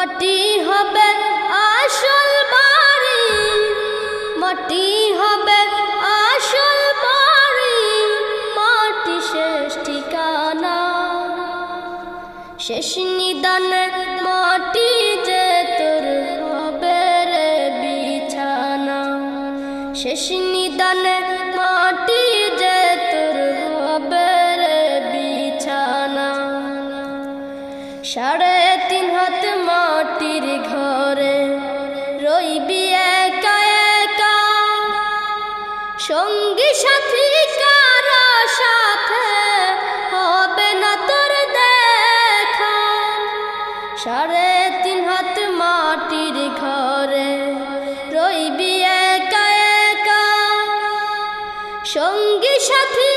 মাটি হবে আসল বাড়ি, মাটি হবে আসল বাড়ি, মাটি শেষ ঠিকানা, শেষ নিদানে মাটি যে তোর হবে রে বিছানা, শেষ নিদানে মাটি যে তোর হবে রে বিছানা। 3.5 হাত মাটির ঘরে রইবি একা একা, সঙ্গী সাথী কারো সাথে হবে না তোর দেখা। 3.5 হাত মাটির ঘরে রইবি একা একা, সঙ্গী সাথী